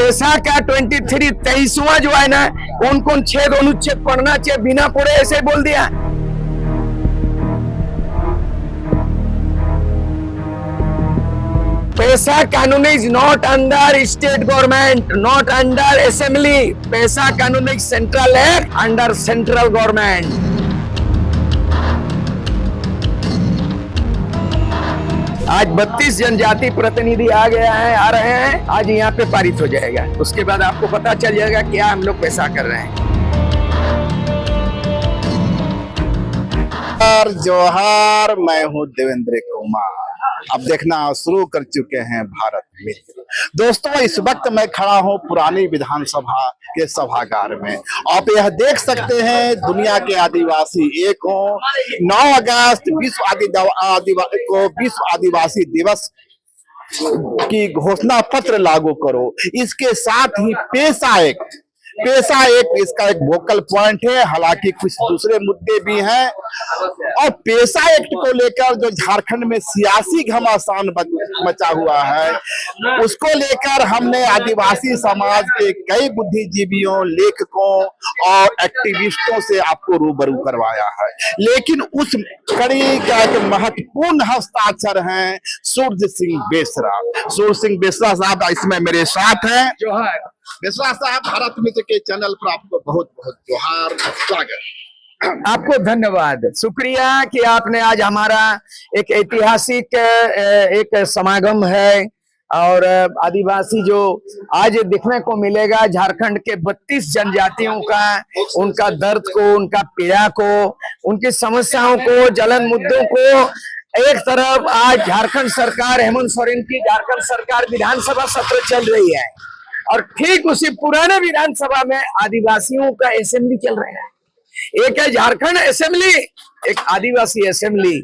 पैसा का 23वां जो है ना, कौन कौन छेद अनुच्छेद पढ़ना चाहिए बिना पढ़े ऐसे बोल दिया। पैसा कानून is not under state government, not under assembly. पैसा कानून इज सेंट्रल है, अंडर सेंट्रल गवर्नमेंट। आज 32 जनजाति प्रतिनिधि आ रहे हैं। आज यहाँ पे पारित हो जाएगा, उसके बाद आपको पता चल जाएगा क्या हम लोग पैसा कर रहे हैं। जोहार, मैं हूँ देवेंद्र कुमार। अब देखना शुरू कर चुके हैं भारत मित्र। दोस्तों, इस वक्त मैं खड़ा हूँ पुरानी विधानसभा के सभागार में। आप यह देख सकते हैं दुनिया के आदिवासी एक हो। 9 अगस्त विश्व आदिवासी दिवस की घोषणा पत्र लागू करो। इसके साथ ही पैसा एक इसका एक वोकल पॉइंट है। हालांकि कुछ दूसरे मुद्दे भी हैं, और पैसा एक्ट को लेकर जो झारखंड में सियासी घमासान मचा हुआ है, उसको लेकर हमने आदिवासी समाज के कई बुद्धिजीवियों, लेखकों और एक्टिविस्टों से आपको रूबरू करवाया है। लेकिन उस कड़ी का एक महत्वपूर्ण हस्ताक्षर हैं सूर्य सिंह बेसरा। सूर्य सिंह बेसरा साहब इसमें मेरे साथ हैं। जोहार बेसरा साहब, भारत मित्र के चैनल पर आपको बहुत बहुत जोहार, स्वागत। आपको धन्यवाद, शुक्रिया कि आपने आज हमारा एक ऐतिहासिक एक समागम है, और आदिवासी जो आज देखने को मिलेगा झारखंड के 32 जनजातियों का, उनका दर्द को, उनका पीड़ा को, उनकी समस्याओं को, जलन मुद्दों को। एक तरफ आज झारखंड सरकार, हेमंत सोरेन की झारखंड सरकार विधानसभा सत्र चल रही है, और ठीक उसी पुराने विधानसभा में आदिवासियों का असेंबली चल रहा है। एक है झारखंड असेंबली, एक आदिवासी असेंबली।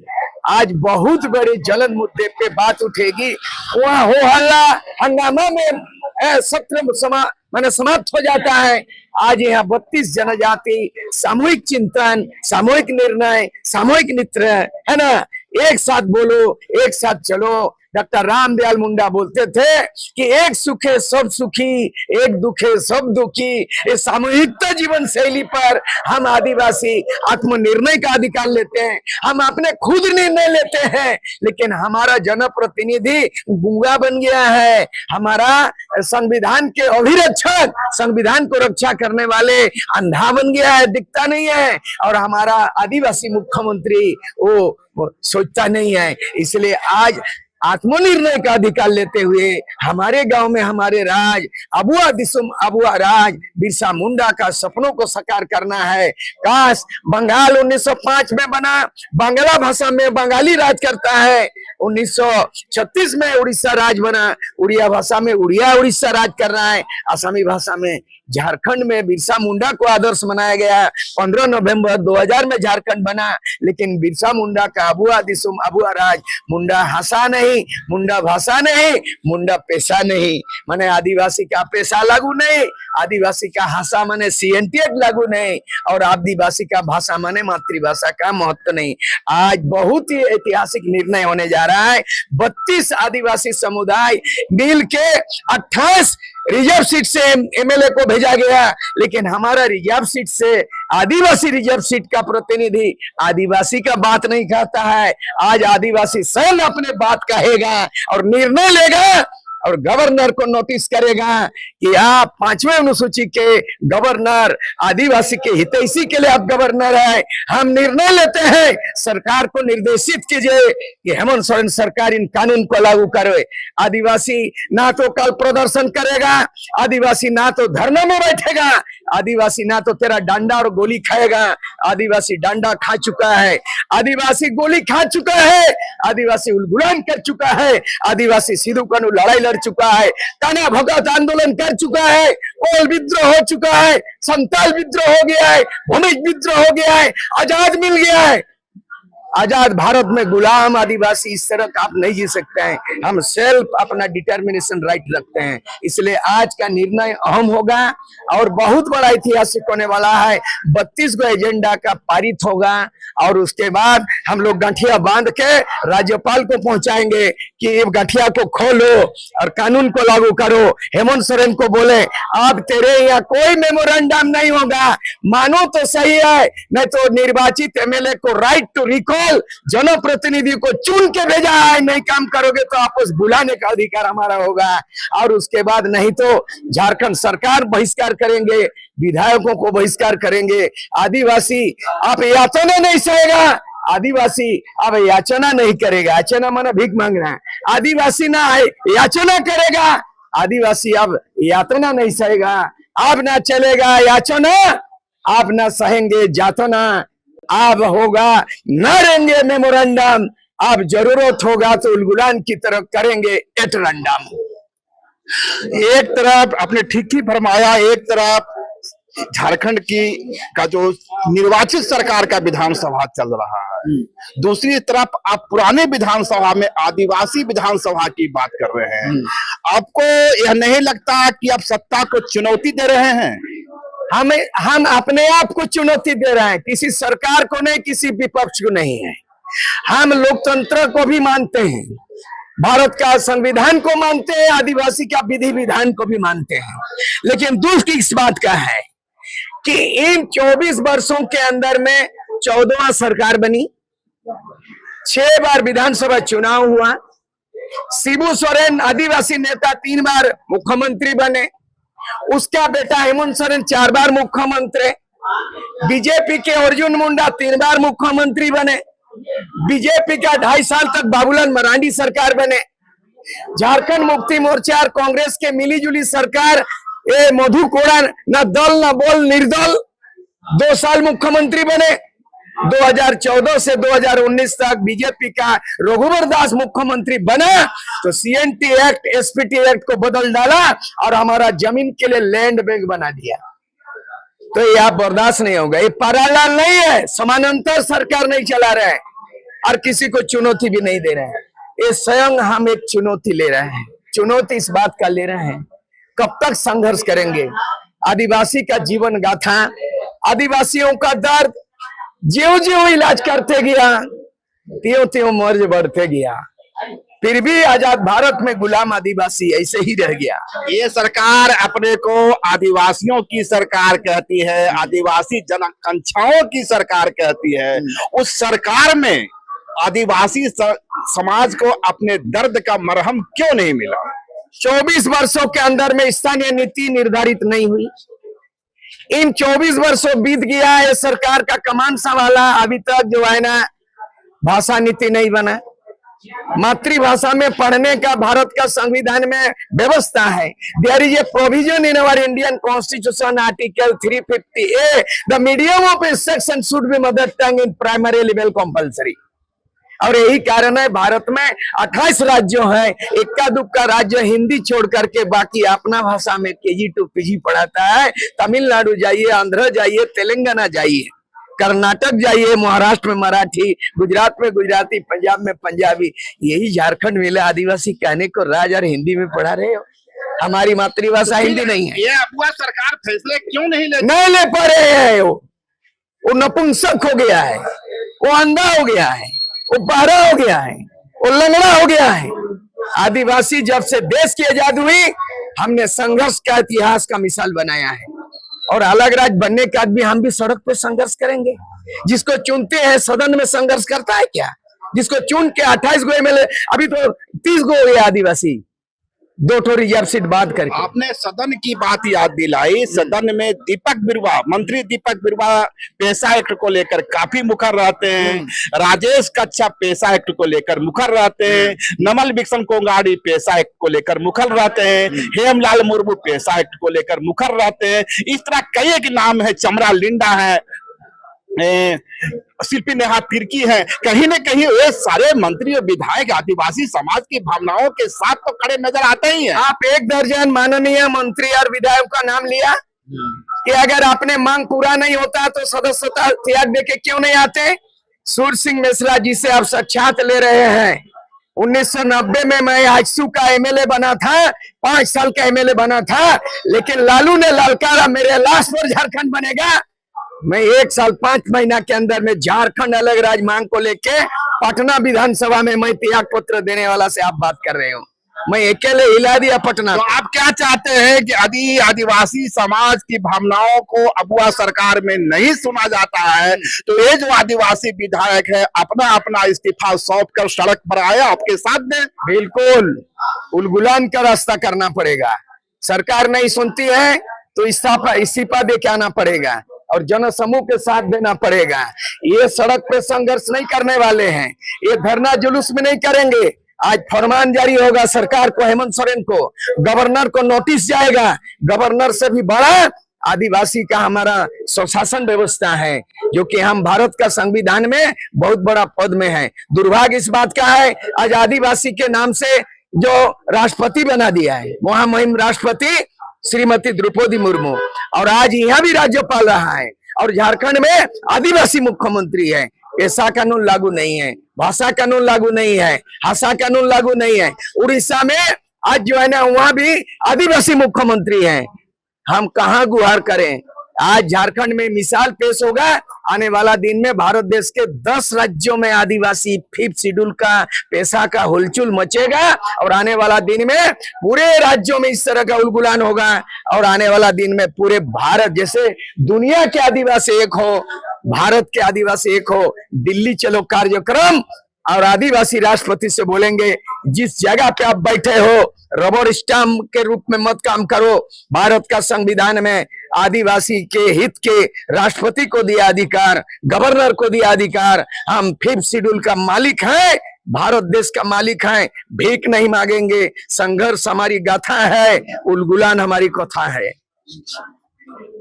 आज बहुत बड़े जलन मुद्दे पे बात उठेगी, वहां हो हल्ला हंगामा में सत्र समाप्त हो जाता है। आज यहाँ 32 जनजाति सामूहिक चिंतन, सामूहिक निर्णय, सामूहिक मित्र है ना, एक साथ बोलो, एक साथ चलो। डॉक्टर रामदयाल मुंडा बोलते थे कि एक सुखे सब सुखी, एक दुखे सब दुखी। इस सामूहिकता जीवन शैली पर हम आदिवासी आत्मनिर्णय का अधिकार लेते हैं, हम अपने खुद निर्णय लेते हैं। लेकिन हमारा जनप्रतिनिधि गूंगा बन गया है, हमारा संविधान के अभिरक्षक, संविधान को रक्षा करने वाले अंधा बन गया है, दिखता नहीं है। और हमारा आदिवासी मुख्यमंत्री वो सोचता नहीं है। इसलिए आज आत्मनिर्णय का अधिकार लेते हुए हमारे गांव में हमारे राज, अबुआ दिसुम अबुआ राज, बिरसा मुंडा का सपनों को साकार करना है। काश बंगाल 1905 में बना, बांग्ला भाषा में बंगाली राज करता है। 1936 में उड़ीसा राज बना, उड़िया भाषा में उड़िया उड़ीसा राज कर रहा है। असमी भाषा में झारखंड में बिरसा मुंडा को आदर्श बनाया गया। 15 नवंबर 2000 में झारखंड बना, लेकिन बिरसा मुंडा का अबुआ दिसुम अबुआ राज, मुंडा भाषा नहीं, मुंडा भाषा नहीं, मुंडा पेशा नहीं, माने आदिवासी का पेशा लागू नहीं, आदिवासी का भाषा माने सीएनटीएट लागू नहीं, और आदिवासी का भाषा माने मातृभाषा का महत्व नहीं। आज बहुत ही ऐतिहासिक निर्णय होने जा रहा है। 32 आदिवासी समुदाय मिल के 28 रिजर्व सीट से एमएलए को भेजा गया, लेकिन हमारा रिजर्व सीट से आदिवासी रिजर्व सीट का प्रतिनिधि आदिवासी का बात नहीं कहता है। आज आदिवासी स्वयं अपने बात कहेगा और निर्णय लेगा, और गवर्नर को नोटिस करेगा कि आप 5वें अनुसूची के गवर्नर, आदिवासी के हितैषी के लिए आप गवर्नर है। हम निर्णय लेते हैं, सरकार को निर्देशित कीजिए कि हेमंत सोरेन सरकार इन कानून को लागू करे। आदिवासी ना तो कल प्रदर्शन करेगा, आदिवासी ना तो धरना में बैठेगा, आदिवासी ना तो तेरा डंडा और गोली खाएगा। आदिवासी डंडा खा चुका है, आदिवासी गोली खा चुका है, आदिवासी उलगुलान कर चुका है, आदिवासी सिद्धू कानू लड़ाई लड़ चुका है, ताना भगत आंदोलन कर चुका है, कोल विद्रोह हो चुका है, संताल विद्रोह हो गया है, भूमिज विद्रोह हो गया है, आजाद मिल गया है। आजाद भारत में गुलाम आदिवासी इस तरह का आप नहीं जी सकते हैं। हम सेल्फ अपना डिटर्मिनेशन राइट रखते हैं, इसलिए आज का निर्णय अहम होगा और बहुत बड़ा ऐतिहासिक होने वाला है। 32 गो एजेंडा का पारित होगा और उसके बाद हम लोग गठिया बांध के राज्यपाल को पहुंचाएंगे कि ये गठिया को खोलो और कानून को लागू करो। हेमंत सोरेन को बोले अब तेरे यहाँ कोई मेमोरेंडम नहीं होगा, मानो तो सही है, नहीं तो निर्वाचित एमएलए को राइट टू रिकॉल, जनप्रतिनिधि को चुन के भेजा है, नहीं काम करोगे तो आपस बुलाने का अधिकार हमारा होगा। और उसके बाद नहीं तो झारखंड सरकार बहिष्कार करेंगे, विधायकों को बहिष्कार करेंगे। आदिवासी आप यातना नहीं सहेगा, आदिवासी अब याचना नहीं करेगा। याचना माना भीख मांगना है, आदिवासी ना है याचना करेगा। आदिवासी अब यातना नहीं सहेगा, अब ना चलेगा याचना, आप ना सहेंगे जातना, अब होगा न रहेंगे मेमोरेंडम, अब जरूरत होगा तो उलगुलान की तरफ करेंगे एटरंडम। एक तरफ आपने ठीक ही फरमाया, एक तरफ झारखंड की का जो निर्वाचित सरकार का विधानसभा चल रहा है, दूसरी तरफ आप पुराने विधानसभा में आदिवासी विधानसभा की बात कर रहे हैं। आपको यह नहीं लगता कि आप सत्ता को चुनौती दे रहे हैं? हम अपने आप को चुनौती दे रहे हैं, किसी सरकार को नहीं, किसी विपक्ष को नहीं है। हम लोकतंत्र को भी मानते हैं, भारत का संविधान को मानते हैं, आदिवासी का विधि विधान को भी मानते हैं। लेकिन दुख इस बात का है कि इन 24 वर्षों के अंदर में 14वां सरकार बनी, 6 बार विधानसभा चुनाव हुआ, शिबू सोरेन आदिवासी नेता 3 बार मुख्यमंत्री बने, उसका बेटा हेमंत सोरेन 4 बार मुख्यमंत्री, बीजेपी के अर्जुन मुंडा 3 बार मुख्यमंत्री बने, बीजेपी का 2.5 साल तक बाबूलाल मरांडी सरकार बने, झारखंड मुक्ति मोर्चा और कांग्रेस के मिलीजुली सरकार, ये मधु कोड़ा न दल न बोल निर्दल 2 साल मुख्यमंत्री बने। 2014 से 2019 तक बीजेपी का रघुवर दास मुख्यमंत्री बना तो सीएनटी एक्ट, एसपीटी एक्ट को बदल डाला और हमारा जमीन के लिए लैंड बैंक बना दिया। तो ये आप बर्दाश्त नहीं होगा, ये पैरेलल नहीं है, समानांतर सरकार नहीं चला रहे हैं और किसी को चुनौती भी नहीं दे रहे हैं। ये स्वयं हम एक चुनौती ले रहे हैं। चुनौती इस बात का ले रहे हैं, कब तक संघर्ष करेंगे? आदिवासी का जीवन गाथा, आदिवासियों का दर्द, ज्यों ज्यों इलाज करते गया त्यों त्यों मर्ज बढ़ते गया, फिर भी आजाद भारत में गुलाम आदिवासी ऐसे ही रह गया। ये सरकार अपने को आदिवासियों की सरकार कहती है, आदिवासी जनआकांक्षाओं की सरकार कहती है। उस सरकार में आदिवासी समाज को अपने दर्द का मरहम क्यों नहीं मिला? 24 वर्षों के अंदर में स्थानीय नीति निर्धारित नहीं हुई। इन 24 वर्षों बीत गया है, सरकार का कमान संभाला, अभी तक जो है ना भाषा नीति नहीं बना। मातृभाषा में पढ़ने का भारत का संविधान में व्यवस्था है। There is a provision in our Indian constitution article 350A, the medium of instruction should be mother tongue in primary level compulsory. और यही कारण है भारत में 28 राज्यों हैं, इक्का दुक्का राज्य हिंदी छोड़ करके बाकी अपना भाषा में KG to PG पढ़ाता है। तमिलनाडु जाइए, आंध्र जाइए, तेलंगाना जाइए, कर्नाटक जाइए, महाराष्ट्र में मराठी, गुजरात में गुजराती, पंजाब में पंजाबी। यही झारखंड में आदिवासी कहने को राज और हिंदी में पढ़ा रहे हो। हमारी मातृभाषा हिंदी नहीं है। ये अफवाह सरकार फैसले क्यों नहीं ले पा रहे हैं? वो नपुंसक हो गया है, वो अंधा हो गया है, वो बहरा हो गया है, वो लंगड़ा हो गया है। आदिवासी जब से देश की आजाद हुई, हमने संघर्ष का इतिहास का मिसाल बनाया है और अलग राज्य बनने के बाद भी हम भी सड़क पे संघर्ष करेंगे। जिसको चुनते हैं सदन में संघर्ष करता है क्या? जिसको चुन के 28 गो MLA, अभी तो 30 गो हुए आदिवासी, 2 ठो रिजर्व सीट बात करके। आपने सदन की बात याद दिलाई। सदन में दीपक बिरुवा, मंत्री दीपक बिरुवा पेशा एक्ट को लेकर काफी मुखर रहते हैं। राजेश कच्छप पेशा एक्ट को लेकर मुखर रहते हैं। नमल बिक्सन कोंगाड़ी पेशा एक्ट को लेकर मुखर रहते हैं। हेमलाल मुर्मू पेशा एक्ट को लेकर मुखर रहते हैं। इस तरह कई एक नाम है, चमरा लिंडा है, शिल्पी नेहा तिर्की है। कहीं न कहीं ये सारे मंत्री और विधायक आदिवासी समाज की भावनाओं के साथ तो खड़े नजर आते ही हैं। आप 1 दर्जन माननीय मंत्री और विधायक का नाम लिया कि अगर आपने मांग पूरा नहीं होता तो सदस्यता त्याग देके क्यों नहीं आते? सूर्य सिंह मिश्रा जी से आप साक्षात ले रहे हैं। 1990 में मैं आजसू का एमएलए बना था, 5 साल का एमएलए बना था, लेकिन लालू ने ललकारा मेरे लाश पर झारखंड बनेगा। मैं 1 साल 5 महीना के अंदर में झारखंड अलग राज्य मांग को लेके पटना विधानसभा में मैं त्याग पत्र देने वाला से आप बात कर रहे हो। मैं अकेले हिला दिया पटना। तो आप क्या चाहते हैं कि आदिवासी समाज की भावनाओं को अबुआ सरकार में नहीं सुना जाता है, तो ये जो आदिवासी विधायक है अपना अपना इस्तीफा सौंप कर सड़क पर आए, आपके साथ दें। बिल्कुल उलगुलान का रास्ता करना पड़ेगा। सरकार नहीं सुनती है तो इस्तीफा दे के आना पड़ेगा और जनसमूह के साथ देना पड़ेगा। ये सड़क पे संघर्ष नहीं करने वाले हैं, ये धरना जुलूस में नहीं करेंगे। आज फरमान जारी होगा सरकार को, हेमंत सोरेन को, गवर्नर को नोटिस जाएगा। गवर्नर से भी बड़ा आदिवासी का हमारा स्वशासन व्यवस्था है, जो कि हम भारत का संविधान में बहुत बड़ा पद में है। दुर्भाग्य इस बात का है, आज आदिवासी के नाम से जो राष्ट्रपति बना दिया है, वहां मुहिम राष्ट्रपति श्रीमती द्रौपदी मुर्मू, और आज यहाँ भी राज्यपाल रहा है, और झारखंड में आदिवासी मुख्यमंत्री है। पेशा कानून लागू नहीं है, भाषा कानून लागू नहीं है, भाषा कानून लागू नहीं है। उड़ीसा में आज जो है ना, वहां भी आदिवासी मुख्यमंत्री है। हम कहाँ गुहार करें? आज झारखंड में मिसाल पेश होगा। आने वाला दिन में भारत देश के 10 राज्यों में आदिवासी 5th शेड्यूल का पेशा का हुलचुल मचेगा, और आने वाला दिन में पूरे राज्यों में इस तरह का उलगुलान होगा। और आने वाला दिन में पूरे भारत, जैसे दुनिया के आदिवासी एक हो, भारत के आदिवासी एक हो। दिल्ली चलो कार्यक्रम, और आदिवासी राष्ट्रपति से बोलेंगे जिस जगह पे आप बैठे हो रबर स्टैम्प के रूप में मत काम करो। भारत का संविधान में आदिवासी के हित के राष्ट्रपति को दिया अधिकार, गवर्नर को दिया अधिकार। हम 5th शेड्यूल का मालिक हैं, भारत देश का मालिक हैं, भीख नहीं मांगेंगे। संघर्ष हमारी गाथा है, उलगुलान हमारी कथा है।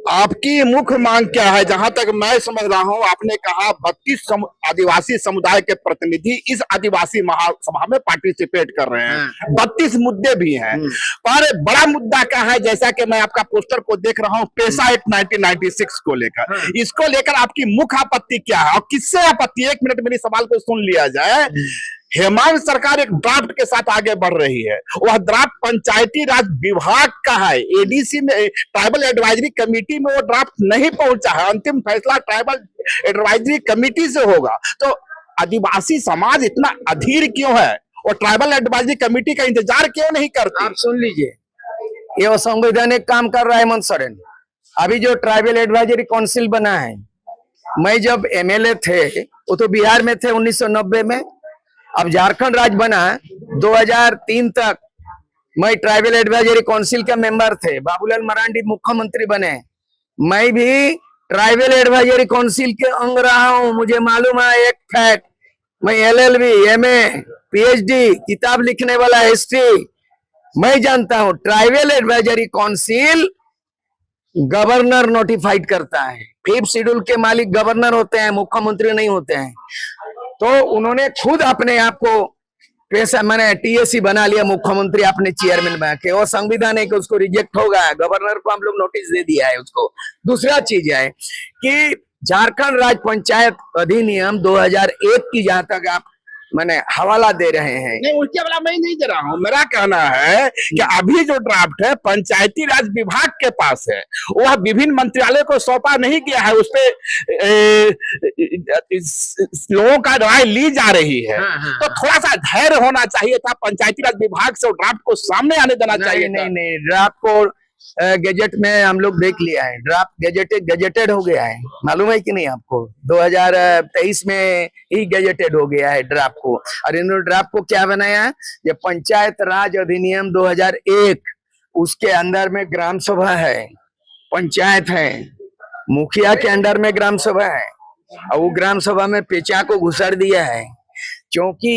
आपकी मुख्य मांग क्या है? जहां तक मैं समझ रहा हूं, आपने कहा 32 आदिवासी समुदाय के प्रतिनिधि इस आदिवासी महासभा में पार्टिसिपेट कर रहे हैं। 32 मुद्दे भी हैं, पर बड़ा मुद्दा क्या है? जैसा कि मैं आपका पोस्टर को देख रहा हूं, पेशा एक्ट 1996 को लेकर, इसको लेकर आपकी मुख्य आपत्ति क्या है और किससे आपत्ति? 1 मिनट मेरी सवाल को सुन लिया जाए। हेमंत सरकार एक ड्राफ्ट के साथ आगे बढ़ रही है, वह ड्राफ्ट पंचायती राज विभाग का है। एडीसी में, ट्राइबल एडवाइजरी कमेटी में वो ड्राफ्ट नहीं पहुंचा है। अंतिम फैसला ट्राइबल एडवाइजरी कमेटी से होगा। तो आदिवासी समाज इतना अधीर क्यों है और ट्राइबल एडवाइजरी कमेटी का इंतजार क्यों नहीं करती? आप सुन लीजिए, ये असंवैधानिक काम कर रहा है हेमंत सोरेन। अभी जो ट्राइबल एडवाइजरी काउंसिल बना है, मैं जब एमएलए थे वो तो बिहार में थे 1990 में, अब झारखंड राज्य बना 2003 तक। मैं ट्राइबल एडवाइजरी काउंसिल का मेंबर थे, बाबूलाल मरांडी मुख्यमंत्री बने। मैं भी ट्राइबल एडवाइजरी काउंसिल के अंग रहा हूं। मुझे मालूम है एक फैक्ट, मैं LLB, MA, PhD, किताब लिखने वाला, हिस्ट्री मैं जानता हूं। Tribal advisory council governor notified करता है। 5th शेड्यूल के मालिक गवर्नर होते हैं, मुख्यमंत्री नहीं होते हैं। तो उन्होंने खुद अपने आप को पैसा मैंने TSC बना लिया, मुख्यमंत्री अपने चेयरमैन बना के। और संविधान है कि उसको रिजेक्ट होगा, गवर्नर को हम लोग नोटिस दे दिया है उसको। दूसरा चीज है कि झारखंड राज्य पंचायत अधिनियम 2001 की जहां तक आप मैंने हवाला दे रहे हैं, नहीं उसके वाला मैं नहीं दे रहा हूं। मेरा कहना है कि अभी जो ड्राफ्ट है पंचायती राज विभाग के पास है, वह विभिन्न मंत्रालय को सौंपा नहीं गया है। उस पे लोगों का राय ली जा रही है। तो थोड़ा सा धैर्य होना चाहिए था, पंचायती राज विभाग से ड्राफ्ट को सामने आने देना चाहिए। नहीं, ड्राफ्ट को गैजेट में हम लोग देख लिया है। ड्राफ्ट गैजेटेड हो गया है, मालूम है कि नहीं आपको? 2023 में ही गैजेटेड हो गया है ड्राफ्ट को। और इन्होंने ड्राफ्ट को क्या बनाया? ये पंचायत राज अधिनियम 2001, उसके अंदर में ग्राम सभा है, पंचायत है, मुखिया के अंडर में ग्राम सभा है, और वो ग्राम सभा में पेचा को घुसर दिया है। क्योंकि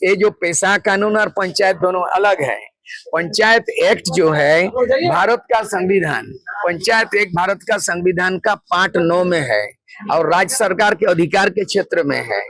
ये जो पेशा कानून और पंचायत दोनों अलग है। पंचायत एक्ट जो है भारत का संविधान, पंचायत एक्ट भारत का संविधान का पार्ट 9 में है और राज्य सरकार के अधिकार के क्षेत्र में है।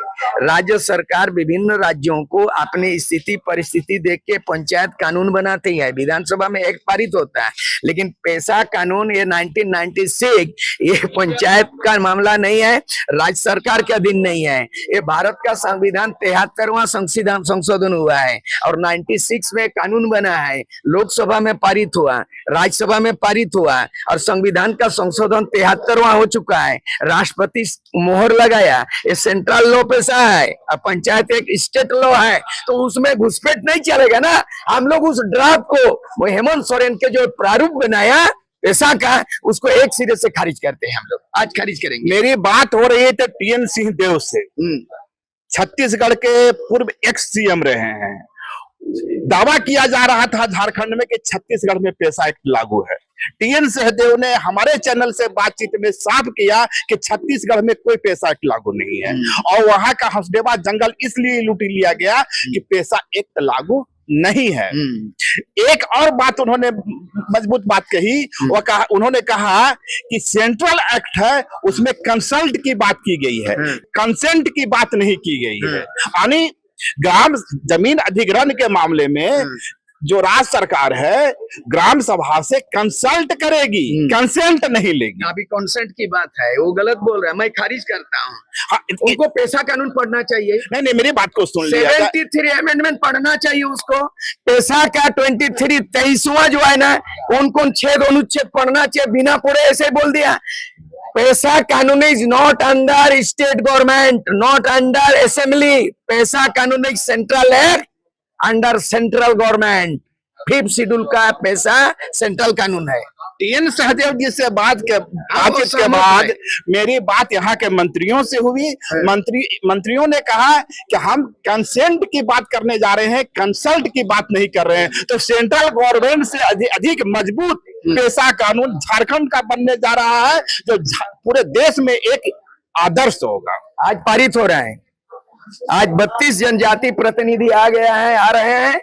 राज्य सरकार विभिन्न राज्यों को अपनी स्थिति परिस्थिति देख के पंचायत कानून बनाती है, विधानसभा में एक पारित होता है, लेकिन पेशा कानून ये 1996 ये पंचायत का मामला नहीं है, राज्य सरकार के अधीन नहीं है। ये भारत का संविधान 73वां संशोधन हुआ है और 96 में कानून बना है, लोकसभा में पारित हुआ, राज्यसभा में पारित हुआ और संविधान का संशोधन 73वां हो चुका है, राष्ट्रपति मोहर लगाया। ये सेंट्रल लॉ पेशा है, अब पंचायत एक स्टेट लॉ है, तो उसमें घुसपैठ नहीं चलेगा ना। हम लोग उस ड्राफ्ट को वो हेमंत सोरेन के जो प्रारूप बनाया पेशा का, उसको एक सिरे से खारिज करते हैं। हम लोग आज खारिज करेंगे। मेरी बात हो रही है तो टीएन सिंहदेव से, छत्तीसगढ़ के पूर्व एक्स सीएम रहे हैं। दावा किया जा रहा था झारखंड में कि छत्तीसगढ़ में पेशा एक्ट लागू है। टीएन सिंहदेव ने हमारे चैनल से बातचीत में साफ किया कि छत्तीसगढ़ में कोई पेशा एक्ट लागू नहीं है और वहां का हसदेवा जंगल इसलिए लूट लिया गया कि पेशा एक्ट लागू नहीं है। एक और बात उन्होंने मजबूत बात कही, वो कहा, उन्होंने कहा कि सेंट्रल एक्ट है उसमें कंसल्ट की बात की गई है, कंसेंट की बात नहीं की गई है। यानी ग्राम जमीन अधिग्रहण के मामले में जो राज्य सरकार है ग्राम सभा से कंसल्ट करेगी, कंसेंट नहीं लेगी। अभी कंसेंट की बात है, वो गलत बोल रहा है, मैं खारिज करता हूँ। हाँ, उनको पेशा कानून पढ़ना चाहिए। नहीं, मेरी बात को सुन लिया। 73 अमेंडमेंट पढ़ना चाहिए उसको। पेशा का 23वां जो है ना, कौन कौन छेद अनुच्छेद पढ़ना चाहिए, बिना पढ़े ऐसे बोल दिया। पेशा कानून is not under state government, not under assembly. पेशा कानून is central act under central government. 5th schedule का पेशा सेंट्रल कानून है। टीएन सिंहदेव जी से बातचीत के बाद मेरी बात यहाँ के मंत्रियों से हुई। मंत्रियों ने कहा कि हम कंसेंट की बात करने जा रहे हैं, कंसल्ट की बात नहीं कर रहे हैं। तो सेंट्रल गवर्नमेंट से अधिक मजबूत पेशा कानून झारखंड का बनने जा रहा है, जो पूरे देश में एक आदर्श होगा। आज पारित हो रहा है। आज 32 जनजाति प्रतिनिधि आ रहे हैं।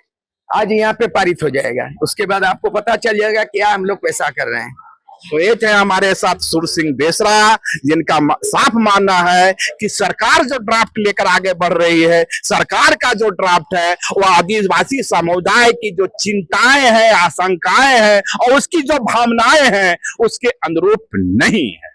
आज यहाँ पे पारित हो जाएगा, उसके बाद आपको पता चल जाएगा क्या हम लोग पैसा कर रहे हैं। तो ये थे हमारे साथ सुर सिंह बेसरा, जिनका साफ मानना है कि सरकार जो ड्राफ्ट लेकर आगे बढ़ रही है, सरकार का जो ड्राफ्ट है वो आदिवासी समुदाय की जो चिंताएं हैं, आशंकाएं हैं और उसकी जो भावनाएं हैं उसके अनुरूप नहीं है।